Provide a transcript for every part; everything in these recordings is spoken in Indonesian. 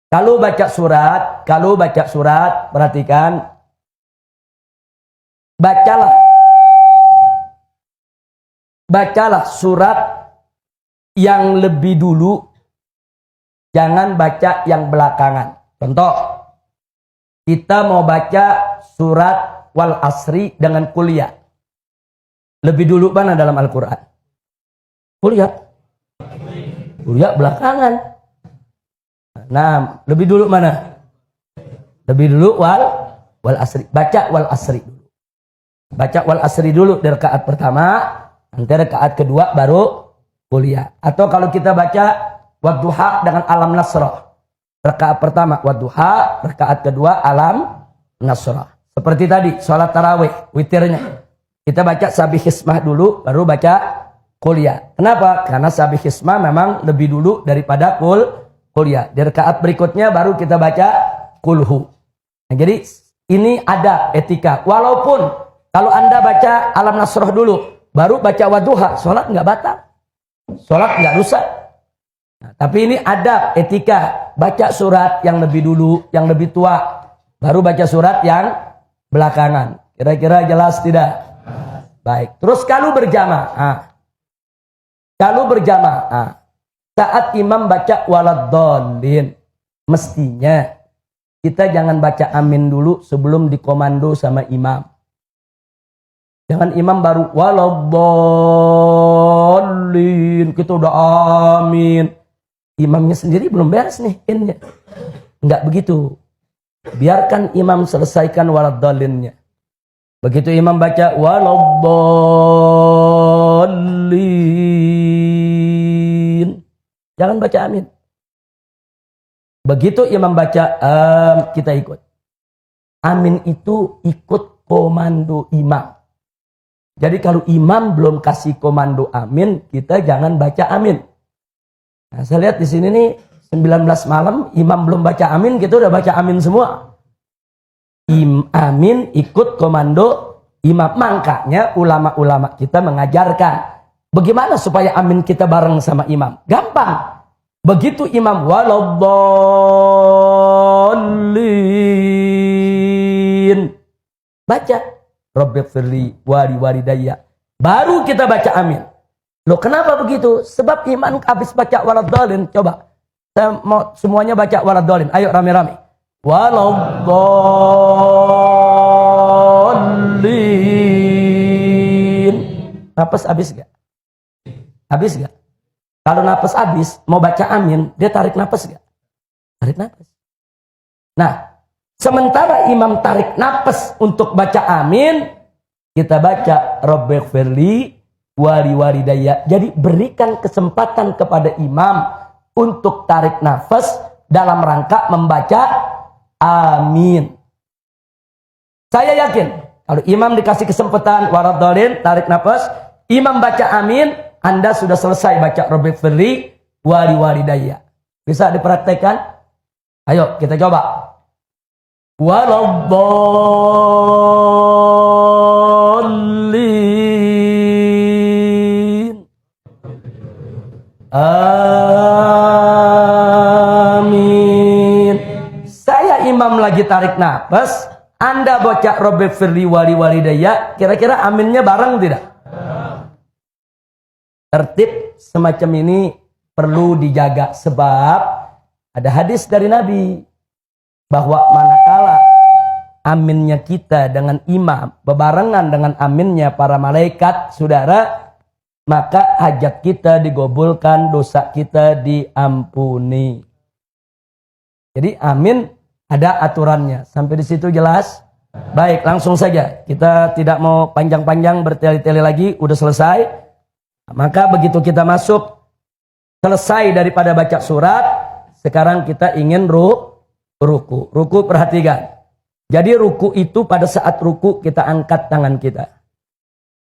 Kalau baca surat, perhatikan, bacalah surat yang lebih dulu, jangan baca yang belakangan. Contoh, kita mau baca surat Wal Asri dengan kuliah. Lebih dulu mana dalam Al-Quran? Kuliah belakangan. Nah, lebih dulu mana? Lebih dulu wal asri. Baca Wal Asri dulu. Baca Wal Asri dulu di rakaat pertama, nanti rakaat kedua baru kuliah. Atau kalau kita baca Wadduha dengan Alam Nasrah. Rakaat pertama Wadduha, rakaat kedua Alam Nasrah. Seperti tadi sholat tarawih, witirnya. Kita baca Sabih Hismah dulu, baru baca kuliah. Kenapa? Karena Sabih Hismah memang lebih dulu daripada kuliah. Di rakaat berikutnya baru kita baca kulhu. Nah, jadi ini ada etika. Walaupun kalau Anda baca Alam Nasrah dulu, baru baca Wadduha, sholat nggak batal. Sholat nggak rusak. Nah, tapi ini ada etika. Baca surat yang lebih dulu, yang lebih tua. Baru baca surat yang belakangan. Kira-kira jelas tidak? Baik. Terus kalau berjamaah. Saat imam baca waladdallin, mestinya kita jangan baca amin dulu sebelum dikomando sama imam. Jangan imam baru waladdallin, kita udah amin. Imamnya sendiri belum beres nih innya. Enggak begitu. Biarkan imam selesaikan waladdalinnya. Begitu imam baca waladdallin, jangan baca amin. Begitu imam baca kita ikut. Amin itu ikut komando imam. Jadi kalau imam belum kasih komando amin, kita jangan baca amin. Nah, saya lihat di sini nih 19 malam imam belum baca amin, kita udah baca amin semua. Amin ikut komando imam. Makanya ulama-ulama kita mengajarkan bagaimana supaya amin kita bareng sama imam. Gampang. Begitu imam waladdallin, baca Rabbighfirli walidayya, baru kita baca amin. Loh, kenapa begitu? Sebab imam habis baca waladdallin. Coba saya mau semuanya baca waladdallin. Ayo rame-rame. Waladdallin. Napas habis gak? Habis gak? Kalau napas habis, mau baca amin, dia tarik napas gak? Tarik napas. Nah, sementara imam tarik napas untuk baca amin, kita baca Rabbighfirli walidayya. Jadi berikan kesempatan kepada imam untuk tarik nafas dalam rangka membaca amin. Saya yakin kalau imam dikasih kesempatan waladdallin, tarik nafas, imam baca amin, Anda sudah selesai baca Rabbighfirli walidayya. Bisa dipraktekkan? Ayo kita coba. Waladdallin. Amin. Saya imam lagi tarik nafas, Anda baca Rabbighfirli walidayya, kira-kira aminnya bareng tidak? Tertib semacam ini perlu dijaga, sebab ada hadis dari Nabi bahwa manakala aminnya kita dengan imam bebarengan dengan aminnya para malaikat, saudara, maka hajat kita digobulkan, dosa kita diampuni. Jadi amin ada aturannya. Sampai di situ jelas? Baik, langsung saja. Kita tidak mau panjang-panjang bertele-tele lagi, udah selesai. Maka begitu kita masuk, selesai daripada baca surat, sekarang kita ingin ruku. Ruku, perhatikan. Jadi ruku itu pada saat ruku kita angkat tangan kita.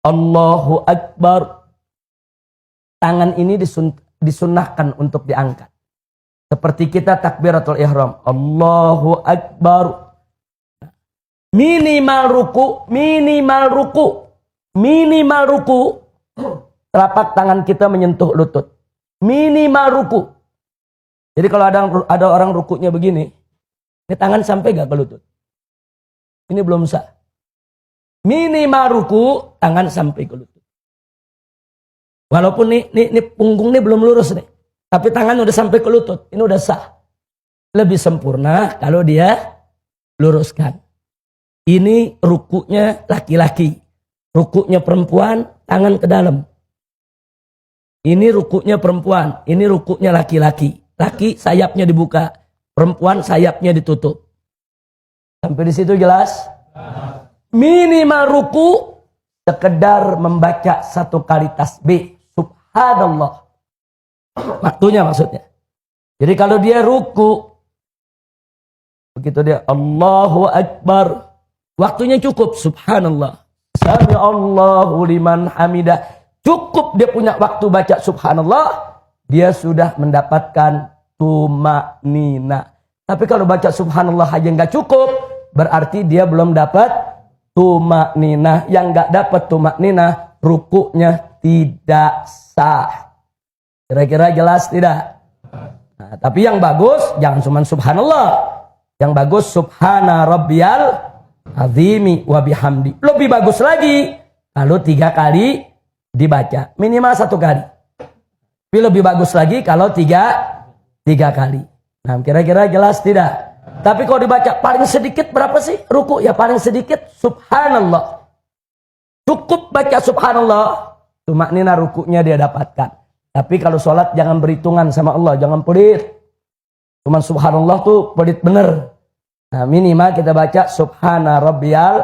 Allahu Akbar. Tangan ini disunnahkan untuk diangkat. Seperti kita takbiratul ihram. Allahu Akbar. Minimal ruku. Telapak tangan kita menyentuh lutut. Minimal ruku. Jadi kalau ada orang rukuknya begini, ini tangan sampai gak ke lutut? Ini belum sah. Minimal ruku, tangan sampai ke lutut. Walaupun ini punggung ini belum lurus nih. Tapi tangan udah sampai ke lutut. Ini udah sah. Lebih sempurna kalau dia luruskan. Ini rukuknya laki-laki. Rukuknya perempuan, tangan ke dalam. Ini rukuknya perempuan. Ini rukuknya laki-laki. Laki sayapnya dibuka. Perempuan sayapnya ditutup. Sampai di situ jelas? Minimal ruku sekedar membaca 1 kali tasbih. Subhanallah. Waktunya maksudnya. Jadi kalau dia ruku, begitu dia Allahu Akbar, waktunya cukup. Subhanallah. Sami Allahu liman hamidah. Cukup dia punya waktu baca subhanallah, dia sudah mendapatkan tumaknina. Tapi kalau baca subhanallah aja nggak cukup, berarti dia belum dapat tumaknina. Yang nggak dapat tumaknina, rukuknya tidak sah. Kira-kira jelas tidak? Nah, tapi yang bagus jangan cuma subhanallah. Yang bagus subhana rabbiyal azimi wa bihamdi. Lebih bagus lagi kalau 3 kali dibaca. Minimal 1 kali. Tapi lebih bagus lagi kalau 3 kali. Nah, kira-kira jelas tidak? Tapi kalau dibaca paling sedikit berapa sih ruku? Ya paling sedikit subhanallah. Cukup baca subhanallah, tumaknina rukunya dia dapatkan. Tapi kalau sholat jangan berhitungan sama Allah, jangan pelit. Cuman subhanallah tuh pelit bener. Nah, minimal kita baca subhana rabbiyal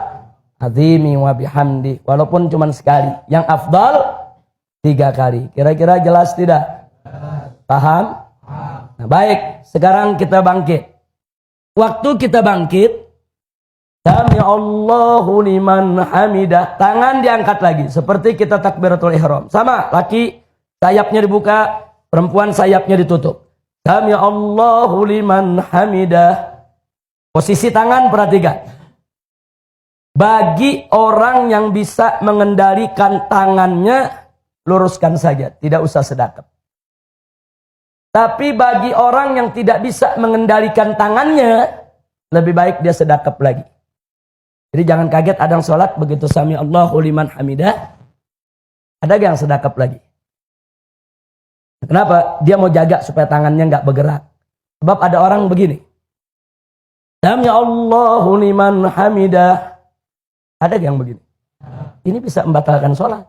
azimi wa bihamdi. Walaupun cuman sekali. Yang afdal 3 kali. Kira-kira jelas tidak? Paham? Nah, baik. Sekarang kita bangkit. Waktu kita bangkit, sami Allahu liman hamidah. Tangan diangkat lagi. Seperti kita takbiratul ihram. Sama, laki sayapnya dibuka, perempuan sayapnya ditutup. Sami Allahu liman hamidah. Posisi tangan perhatikan. Bagi orang yang bisa mengendalikan tangannya, luruskan saja, tidak usah sedekap. Tapi bagi orang yang tidak bisa mengendalikan tangannya, lebih baik dia sedekap lagi. Jadi jangan kaget ada yang sholat begitu sami Allahu liman hamidah, ada yang sedekap lagi. Kenapa? Dia mau jaga supaya tangannya nggak bergerak. Sebab ada orang begini. Sami Allahu liman hamidah. Ada yang begini. Ini bisa membatalkan sholat.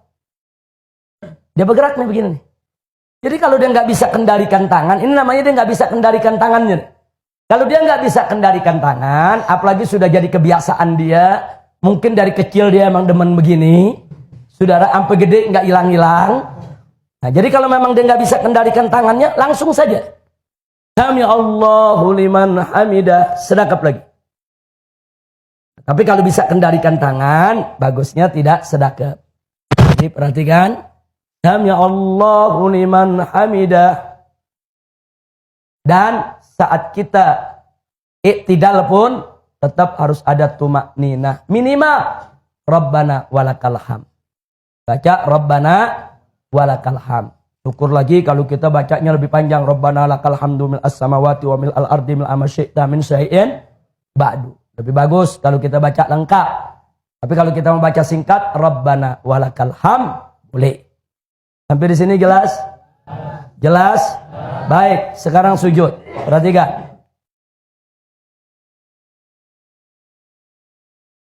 Dia bergerak nih begini nih. Jadi kalau dia nggak bisa kendalikan tangan, ini namanya dia nggak bisa kendalikan tangannya. Kalau dia nggak bisa kendalikan tangan, apalagi sudah jadi kebiasaan dia, mungkin dari kecil dia emang demen begini, saudara sampai gede nggak hilang-hilang. Nah, jadi kalau memang dia nggak bisa kendalikan tangannya, langsung saja. Sami Allahu liman hamidah, sedekap lagi. Tapi kalau bisa kendalikan tangan, bagusnya tidak sedekap. Jadi perhatikan. Sami Allahu liman hamidah. Dan saat kita iktidal pun tetap harus ada tumakninah. Minimal Rabbana walakal hamd. Baca Rabbana walakal hamd. Syukur lagi kalau kita bacanya lebih panjang. Rabbana lakal hamdu mil as-samawati wa mil al-ardi mil amasyi'ta min syai'in ba'du. Lebih bagus kalau kita baca lengkap. Tapi kalau kita mau baca singkat, Rabbana walakal hamd, boleh. Sampai di sini jelas? Jelas? Baik, sekarang sujud. Perhatikan.